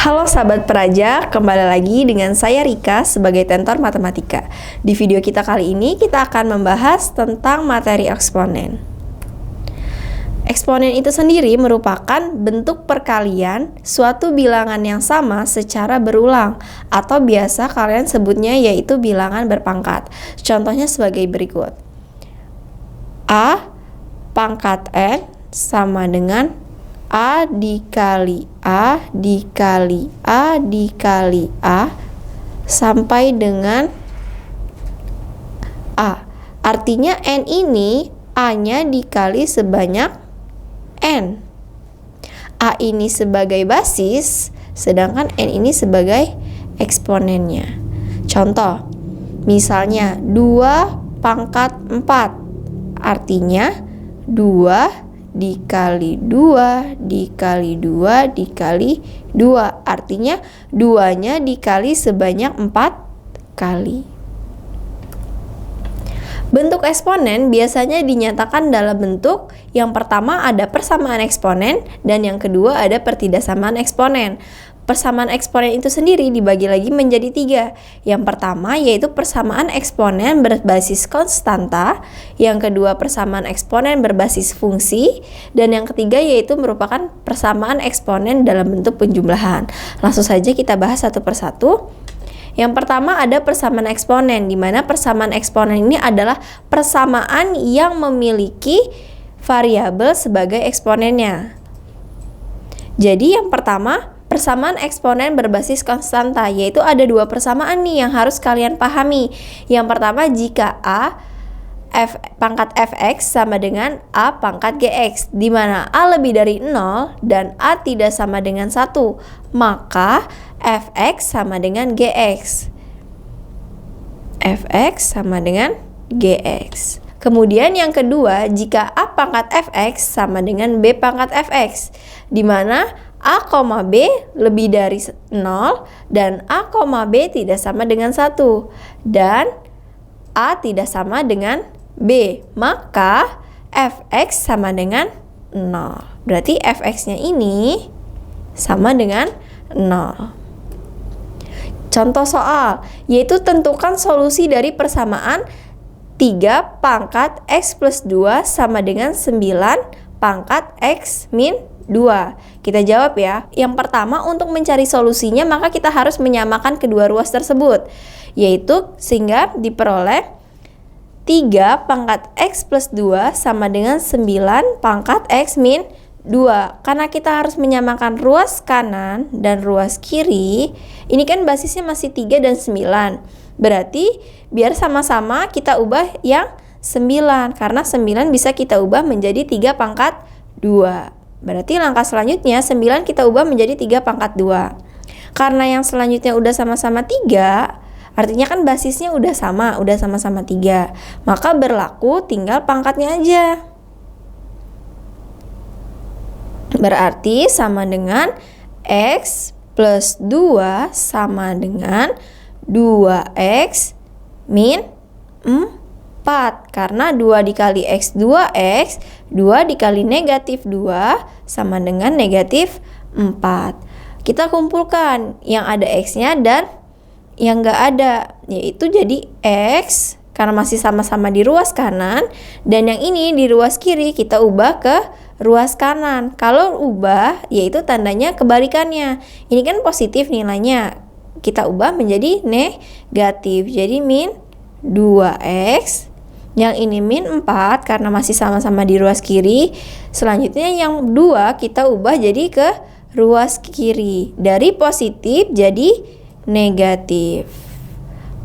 Halo sahabat peraja, kembali lagi dengan saya Rika sebagai tentor matematika. Di video kita kali ini kita akan membahas tentang materi eksponen. Eksponen itu sendiri merupakan bentuk perkalian suatu bilangan yang sama secara berulang, atau biasa kalian sebutnya yaitu bilangan berpangkat. Contohnya sebagai berikut. A pangkat N sama dengan A dikali A dikali A dikali A sampai dengan A. Artinya N ini A-nya dikali sebanyak N. A ini sebagai basis, sedangkan N ini sebagai eksponennya. Contoh, misalnya 2 pangkat 4, artinya 2 dikali 2 dikali 2 dikali 2, artinya 2-nya dikali sebanyak 4 kali. Bentuk eksponen biasanya dinyatakan dalam bentuk yang pertama ada persamaan eksponen dan yang kedua ada pertidaksamaan eksponen. Persamaan eksponen itu sendiri dibagi lagi menjadi 3. Yang pertama yaitu persamaan eksponen berbasis konstanta, yang kedua persamaan eksponen berbasis fungsi, dan yang ketiga yaitu merupakan persamaan eksponen dalam bentuk penjumlahan. Langsung saja kita bahas satu persatu. Yang pertama ada persamaan eksponen, di mana persamaan eksponen ini adalah persamaan yang memiliki variabel sebagai eksponennya. Jadi yang pertama, persamaan eksponen berbasis konstanta, yaitu ada 2 persamaan nih yang harus kalian pahami. Yang pertama, jika pangkat fx sama dengan A pangkat gx, di mana A lebih dari 0 dan A tidak sama dengan 1, maka fx sama dengan gx. Fx sama dengan gx. Kemudian yang kedua, jika A pangkat fx sama dengan B pangkat fx, di mana A, B lebih dari 0 dan A, B tidak sama dengan 1 dan A tidak sama dengan B, maka fx sama dengan 0. Berarti fx-nya ini sama dengan 0. Contoh soal, yaitu tentukan solusi dari persamaan 3 pangkat x plus 2 sama dengan 9 pangkat x min 2. Kita jawab ya. Yang pertama, untuk mencari solusinya maka kita harus menyamakan kedua ruas tersebut, yaitu sehingga diperoleh 3 pangkat x plus 2 sama dengan 9 pangkat x min 2. Karena kita harus menyamakan ruas kanan dan ruas kiri, ini kan basisnya masih 3 dan 9. Berarti biar sama-sama kita ubah yang 9, karena 9 bisa kita ubah menjadi 3 pangkat 2. Berarti langkah selanjutnya 9 kita ubah menjadi 3 pangkat 2. Karena yang selanjutnya udah sama-sama 3, artinya kan basisnya udah sama-sama 3. Maka berlaku tinggal pangkatnya aja. Berarti sama dengan x plus 2 sama dengan 2x min 4. Karena 2 dikali x 2x, 2 dikali negatif 2 sama dengan negatif 4. Kita kumpulkan yang ada x-nya dan yang nggak ada, yaitu jadi x karena masih sama-sama di ruas kanan, dan yang ini di ruas kiri kita ubah ke ruas kanan. Kalau ubah yaitu tandanya kebalikannya. Ini kan positif nilainya, kita ubah menjadi negatif, jadi min 2x. Yang ini min 4 karena masih sama-sama di ruas kiri. Selanjutnya yang 2 kita ubah jadi ke ruas kiri, dari positif jadi negatif.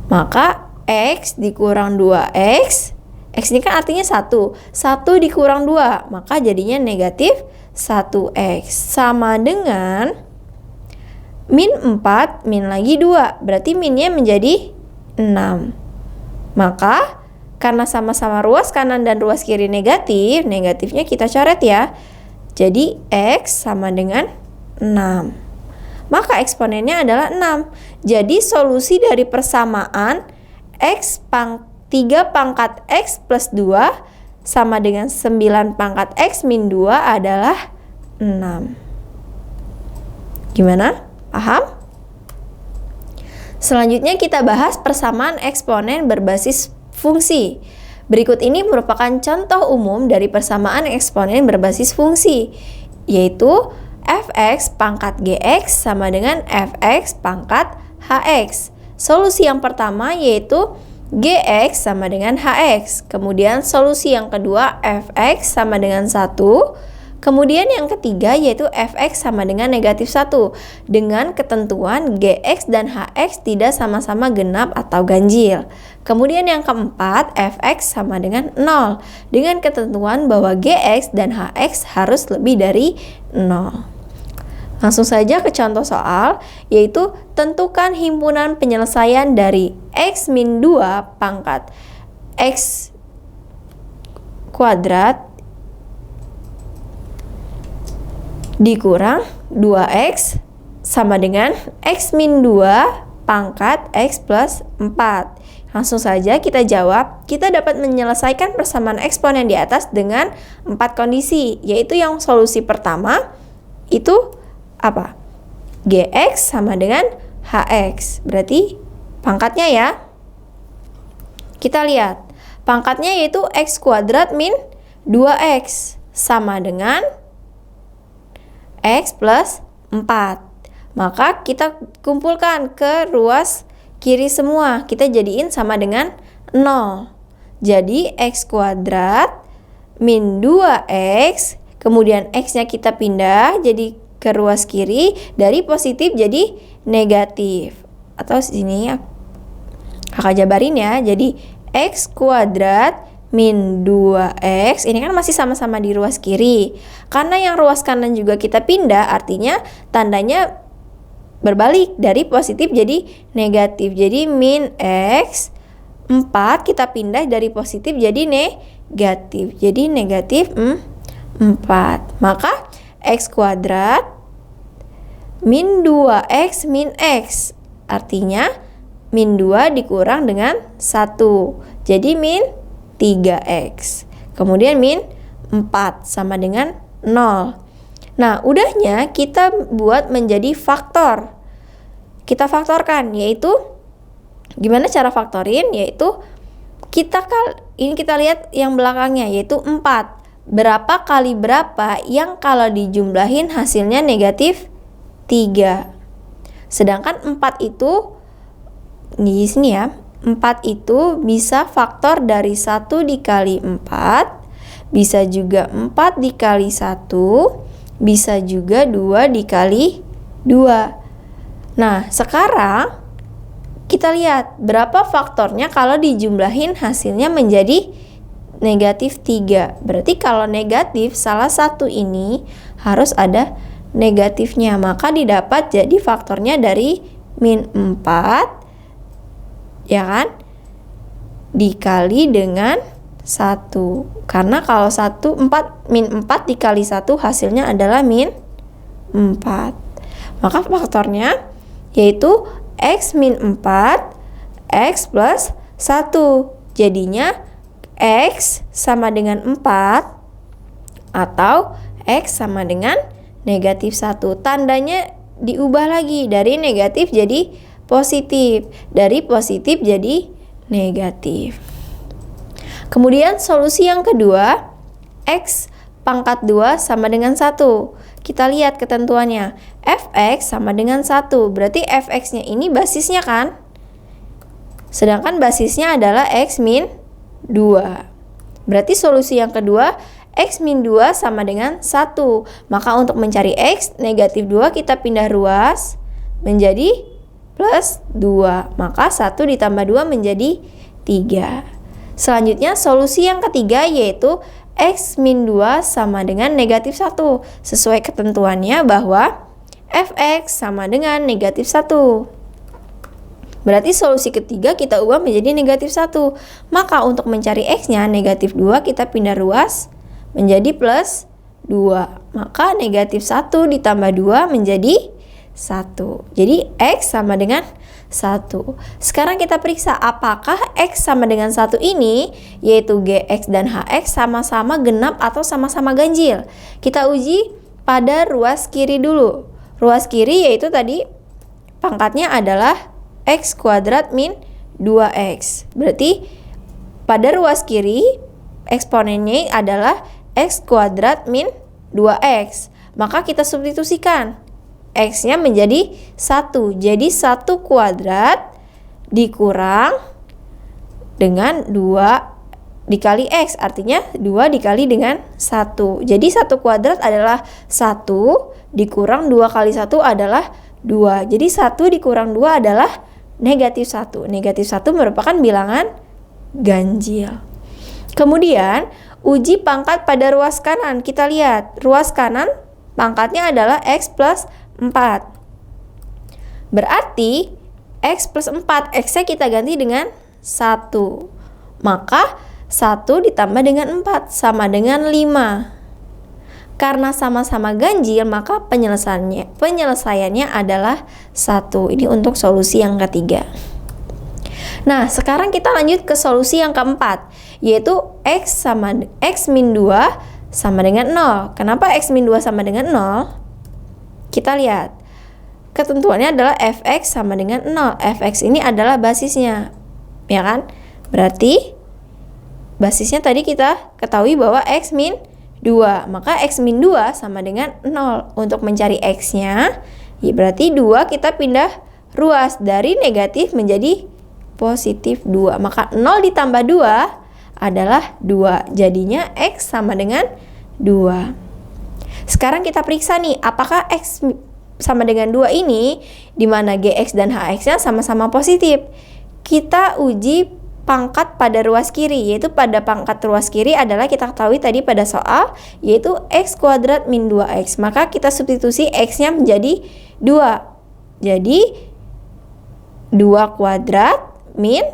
Maka x dikurang 2x, x ini kan artinya 1 dikurang 2, maka jadinya negatif 1x sama dengan min 4 min lagi 2, berarti minnya menjadi 6. Maka karena sama-sama ruas kanan dan ruas kiri negatif, negatifnya kita coret ya. Jadi x sama dengan 6. Maka eksponennya adalah 6. Jadi solusi dari persamaan 3 pangkat x plus 2 sama dengan 9 pangkat x min 2 adalah 6. Gimana? Paham? Selanjutnya kita bahas persamaan eksponen berbasis fungsi. Berikut ini merupakan contoh umum dari persamaan eksponen berbasis fungsi, yaitu fx pangkat gx sama dengan fx pangkat hx. Solusi yang pertama yaitu gx sama dengan hx. Kemudian solusi yang kedua fx sama dengan 1. Kemudian yang ketiga yaitu fx sama dengan negatif 1 dengan ketentuan gx dan hx tidak sama-sama genap atau ganjil. Kemudian yang keempat fx sama dengan 0 dengan ketentuan bahwa gx dan hx harus lebih dari 0. Langsung saja ke contoh soal, yaitu tentukan himpunan penyelesaian dari x-2 pangkat x kuadrat dikurang 2x sama dengan x-2 pangkat x plus 4. Langsung saja kita jawab. Kita dapat menyelesaikan persamaan eksponen di atas dengan 4 kondisi, yaitu yang solusi pertama itu apa? Gx sama dengan hx. Berarti pangkatnya ya. Kita lihat. Pangkatnya yaitu x kuadrat min 2x sama dengan x plus 4. Maka kita kumpulkan ke ruas kiri semua. Kita jadiin sama dengan 0. Jadi x kuadrat min 2x. Kemudian x-nya kita pindah jadi ke ruas kiri. Dari positif jadi negatif. Atau sini kakak jabarin ya. Jadi x kuadrat min 2x, ini kan masih sama-sama di ruas kiri. Karena yang ruas kanan juga kita pindah, artinya tandanya berbalik dari positif jadi negatif. Jadi min x 4 kita pindah dari positif jadi negatif. Jadi negatif 4. Maka x kuadrat min 2x min x, artinya min 2 dikurang dengan 1. Jadi min 3x. Kemudian min 4 sama dengan 0. Nah, udahnya kita buat menjadi faktor. Kita faktorkan, yaitu gimana cara faktorin? Yaitu ini kita lihat yang belakangnya, yaitu 4. Berapa kali berapa yang kalau dijumlahin hasilnya negatif 3. Sedangkan 4 itu di sini ya. 4 itu bisa faktor dari 1 dikali 4, bisa juga 4 dikali 1, bisa juga 2 dikali 2. Nah, sekarang kita lihat berapa faktornya kalau dijumlahin hasilnya menjadi negatif 3. Berarti kalau negatif salah satu ini harus ada negatifnya, maka didapat jadi faktornya dari min 4, ya kan, dikali dengan 1. Karena kalau 4 min 4 dikali 1 hasilnya adalah min 4. Maka faktornya yaitu x min 4 x plus 1. Jadinya x sama dengan 4 atau x sama dengan negatif 1. Tandanya diubah lagi dari negatif jadi positif, dari positif jadi negatif. Kemudian solusi yang kedua, x pangkat 2 sama dengan 1. Kita lihat ketentuannya, fx sama dengan 1. Berarti fx-nya ini basisnya kan? Sedangkan basisnya adalah x min 2. Berarti solusi yang kedua, x min 2 sama dengan 1. Maka untuk mencari x, negatif 2 kita pindah ruas menjadi plus 2. Maka 1 ditambah 2 menjadi 3. Selanjutnya solusi yang ketiga yaitu x min 2 sama dengan negatif 1. Sesuai ketentuannya bahwa fx sama dengan negatif 1. Berarti solusi ketiga kita ubah menjadi negatif 1. Maka untuk mencari x-nya negatif 2 kita pindah ruas menjadi plus 2. Maka negatif 1 ditambah 2 menjadi 1. Jadi x sama dengan 1. Sekarang kita periksa apakah x sama dengan 1 ini, yaitu gx dan hx sama-sama genap atau sama-sama ganjil. Kita uji pada ruas kiri dulu. Ruas kiri yaitu tadi pangkatnya adalah X kuadrat min 2X. Berarti pada ruas kiri eksponennya adalah X kuadrat min 2X. Maka kita substitusikan. X-nya menjadi 1. Jadi 1 kuadrat dikurang dengan 2 dikali X. Artinya 2 dikali dengan 1. Jadi 1 kuadrat adalah 1 dikurang 2 kali 1 adalah 2. Jadi 1 dikurang 2 adalah negatif 1. Negatif 1 merupakan bilangan ganjil. Kemudian uji pangkat pada ruas kanan. Kita lihat ruas kanan pangkatnya adalah X plus 4. Berarti X plus 4, X-nya kita ganti dengan 1. Maka 1 ditambah dengan 4 sama dengan 5. Karena sama-sama ganjil, maka penyelesaiannya adalah 1. Ini untuk solusi yang ketiga. Nah, sekarang kita lanjut ke solusi yang keempat, yaitu X min 2 sama dengan 0. Kenapa X min 2 sama dengan 0? Kita lihat. Ketentuannya adalah fx sama dengan 0. Fx ini adalah basisnya, ya kan? Berarti basisnya tadi kita ketahui bahwa X min 2. Maka X min 2 sama dengan 0. Untuk mencari X-nya, ya berarti 2 kita pindah ruas dari negatif menjadi positif 2. Maka 0 ditambah 2 adalah 2. Jadinya X sama dengan 2. Sekarang kita periksa nih, apakah X sama dengan 2 ini, di mana GX dan HX-nya sama-sama positif. Kita uji pangkat pada ruas kiri, yaitu pada pangkat ruas kiri adalah kita ketahui tadi pada soal, yaitu X kuadrat min 2X. Maka kita substitusi X-nya menjadi 2. Jadi 2 kuadrat min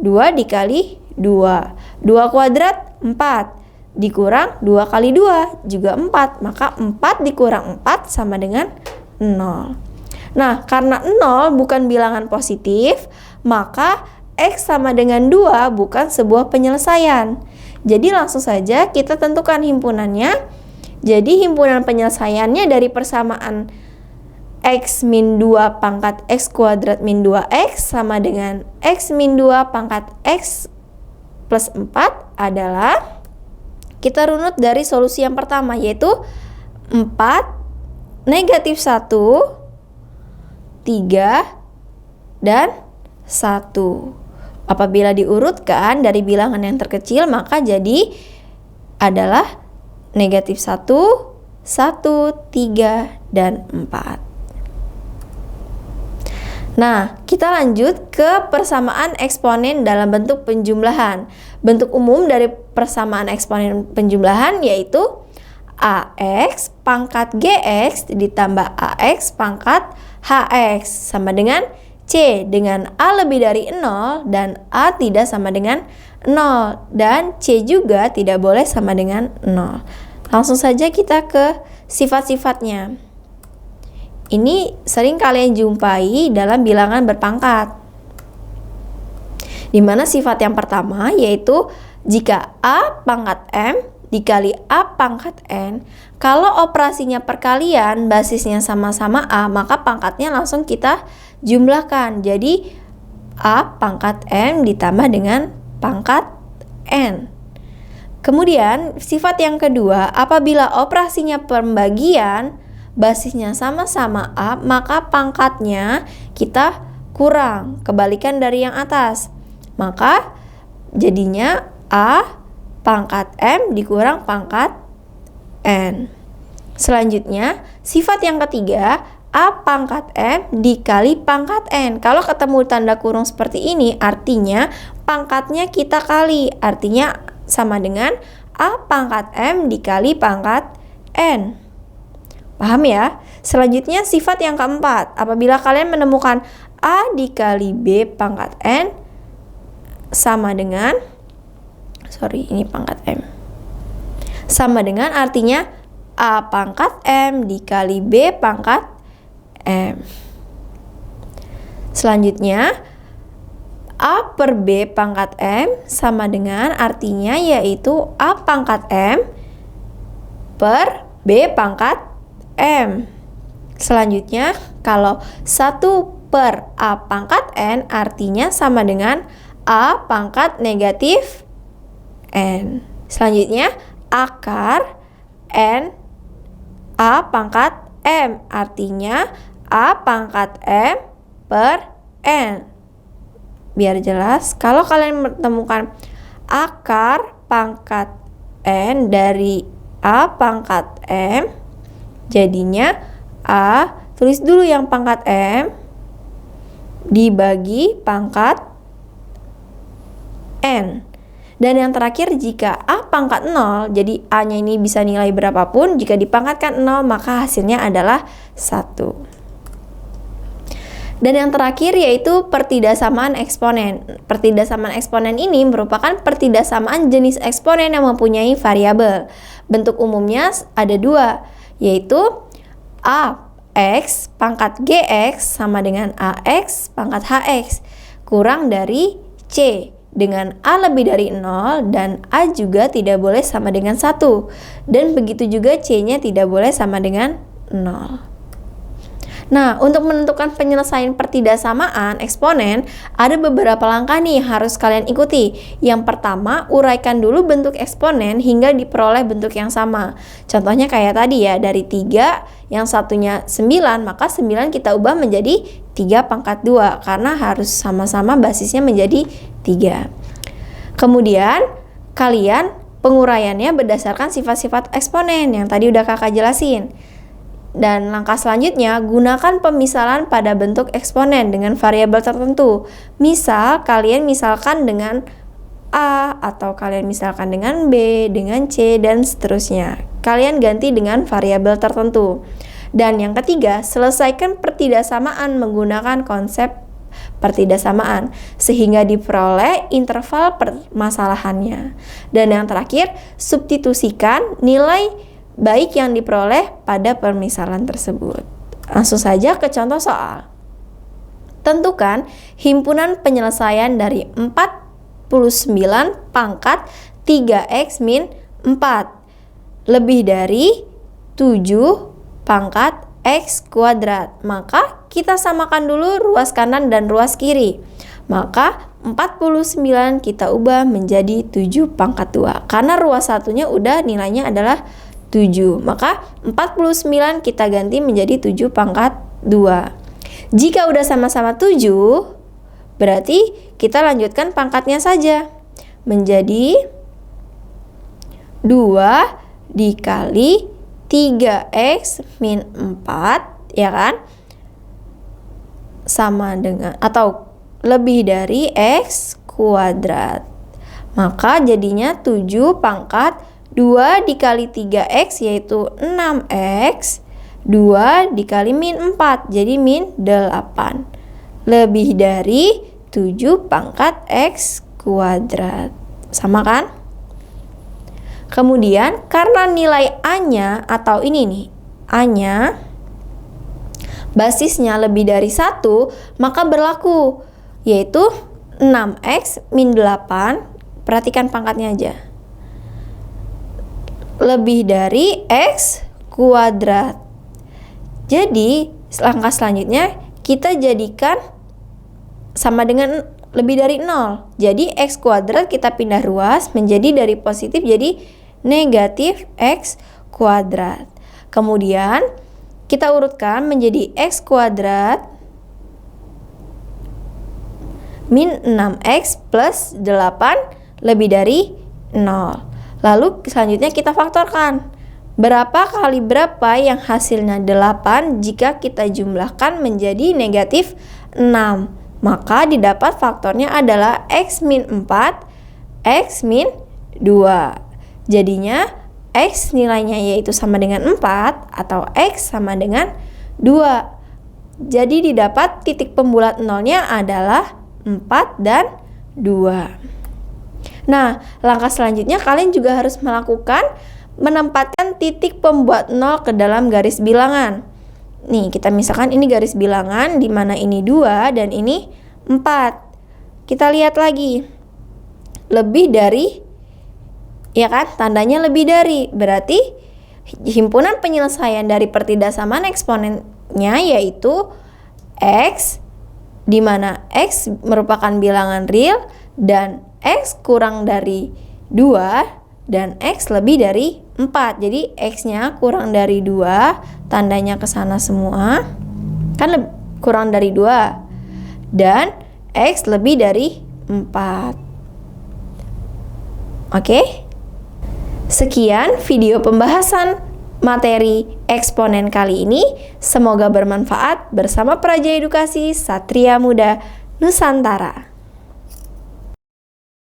2 dikali 2. 2 kuadrat 4. Dikurang 2 kali 2 juga 4. Maka 4 dikurang 4 sama dengan 0. Nah, karena 0 bukan bilangan positif, maka X sama dengan 2 bukan sebuah penyelesaian. Jadi langsung saja kita tentukan himpunannya. Jadi himpunan penyelesaiannya dari persamaan X min 2 pangkat X kuadrat min 2X sama dengan X min 2 pangkat X plus 4 adalah, kita runut dari solusi yang pertama, yaitu 4, negatif 1, 3, dan 1. Apabila diurutkan dari bilangan yang terkecil, maka jadi adalah negatif 1, 1, 3, dan 4. Nah, kita lanjut ke persamaan eksponen dalam bentuk penjumlahan. Bentuk umum dari persamaan eksponen penjumlahan yaitu AX pangkat GX ditambah AX pangkat HX sama dengan C dengan A lebih dari 0 dan A tidak sama dengan 0 dan C juga tidak boleh sama dengan 0. Langsung saja kita ke sifat-sifatnya. Ini sering kalian jumpai dalam bilangan berpangkat. Di mana sifat yang pertama yaitu jika A pangkat M dikali A pangkat N, kalau operasinya perkalian basisnya sama-sama A, maka pangkatnya langsung kita jumlahkan. Jadi A pangkat M ditambah dengan pangkat N. Kemudian sifat yang kedua, apabila operasinya pembagian basisnya sama-sama A, maka pangkatnya kita kurang, kebalikan dari yang atas. Maka jadinya A pangkat M dikurang pangkat N. Selanjutnya, sifat yang ketiga, A pangkat M dikali pangkat N. Kalau ketemu tanda kurung seperti ini, artinya pangkatnya kita kali, artinya sama dengan A pangkat M dikali pangkat N. Paham ya? Selanjutnya sifat yang keempat, apabila kalian menemukan A dikali B pangkat N sama dengan, ini pangkat M, sama dengan artinya A pangkat M dikali B pangkat M. Selanjutnya A per B pangkat M sama dengan artinya yaitu A pangkat M per B pangkat M. Selanjutnya, kalau 1 per A pangkat N artinya sama dengan A pangkat negatif N. Selanjutnya, akar N A pangkat M artinya A pangkat M per N. Biar jelas, kalau kalian menemukan akar pangkat N dari A pangkat M, jadinya A, tulis dulu yang pangkat M, dibagi pangkat N. Dan yang terakhir, jika A pangkat 0, jadi A-nya ini bisa nilai berapapun, jika dipangkatkan 0, maka hasilnya adalah 1. Dan yang terakhir yaitu pertidaksamaan eksponen. Pertidaksamaan eksponen ini merupakan pertidaksamaan jenis eksponen yang mempunyai variabel. Bentuk umumnya ada dua, yaitu AX pangkat GX sama dengan AX pangkat HX kurang dari C, dengan A lebih dari 0 dan A juga tidak boleh sama dengan 1. Dan begitu juga C-nya tidak boleh sama dengan 0. Nah, untuk menentukan penyelesaian pertidaksamaan eksponen, ada beberapa langkah nih yang harus kalian ikuti. Yang pertama, uraikan dulu bentuk eksponen hingga diperoleh bentuk yang sama. Contohnya kayak tadi ya, dari 3, yang satunya 9, maka 9 kita ubah menjadi 3 pangkat 2, karena harus sama-sama basisnya menjadi 3. Kemudian, kalian penguraiannya berdasarkan sifat-sifat eksponen yang tadi udah kakak jelasin. Dan langkah selanjutnya, gunakan pemisalan pada bentuk eksponen dengan variabel tertentu. Misal, kalian misalkan dengan A, atau kalian misalkan dengan B, dengan C, dan seterusnya. Kalian ganti dengan variabel tertentu. Dan yang ketiga, selesaikan pertidaksamaan menggunakan konsep pertidaksamaan sehingga diperoleh interval permasalahannya. Dan yang terakhir, substitusikan nilai baik yang diperoleh pada permisalan tersebut. Langsung saja ke contoh soal. Tentukan himpunan penyelesaian dari 49 pangkat 3x min 4 lebih dari 7 pangkat x kuadrat. Maka kita samakan dulu ruas kanan dan ruas kiri. Maka 49 kita ubah menjadi 7 pangkat 2. Karena ruas satunya udah nilainya adalah 7. Maka 49 kita ganti menjadi 7 pangkat 2. Jika udah sama-sama 7, berarti kita lanjutkan pangkatnya saja. Menjadi 2 dikali 3x min 4, ya kan? Sama dengan atau lebih dari x kuadrat. Maka jadinya 7 pangkat 2 dikali 3x yaitu 6x, 2 dikali min 4 jadi min 8. Lebih dari 7 pangkat x kuadrat. Sama kan? Kemudian karena nilai A-nya atau ini nih, A-nya basisnya lebih dari 1, maka berlaku yaitu 6x min 8, perhatikan pangkatnya aja, lebih dari x kuadrat. Jadi langkah selanjutnya kita jadikan sama dengan lebih dari 0. Jadi x kuadrat kita pindah ruas menjadi dari positif jadi negatif x kuadrat. Kemudian kita urutkan menjadi x kuadrat min 6x plus 8 lebih dari 0. Lalu selanjutnya kita faktorkan. Berapa kali berapa yang hasilnya 8 jika kita jumlahkan menjadi negatif 6. Maka didapat faktornya adalah x min 4, x min 2. Jadinya x nilainya yaitu sama dengan 4 atau x sama dengan 2. Jadi didapat titik pembulat nolnya adalah 4 dan 2. Nah, langkah selanjutnya kalian juga harus melakukan menempatkan titik pembuat 0 ke dalam garis bilangan. Nih, kita misalkan ini garis bilangan di mana ini 2 dan ini 4. Kita lihat lagi. Lebih dari, ya kan? Tandanya lebih dari. Berarti himpunan penyelesaian dari pertidaksamaan eksponennya yaitu x di mana X merupakan bilangan real dan X kurang dari 2 dan X lebih dari 4. Jadi X-nya kurang dari 2, tandanya ke sana semua. Kan kurang dari 2 dan X lebih dari 4. Oke? Sekian video pembahasan materi eksponen kali ini. Semoga bermanfaat. Bersama Praja Edukasi Satria Muda Nusantara.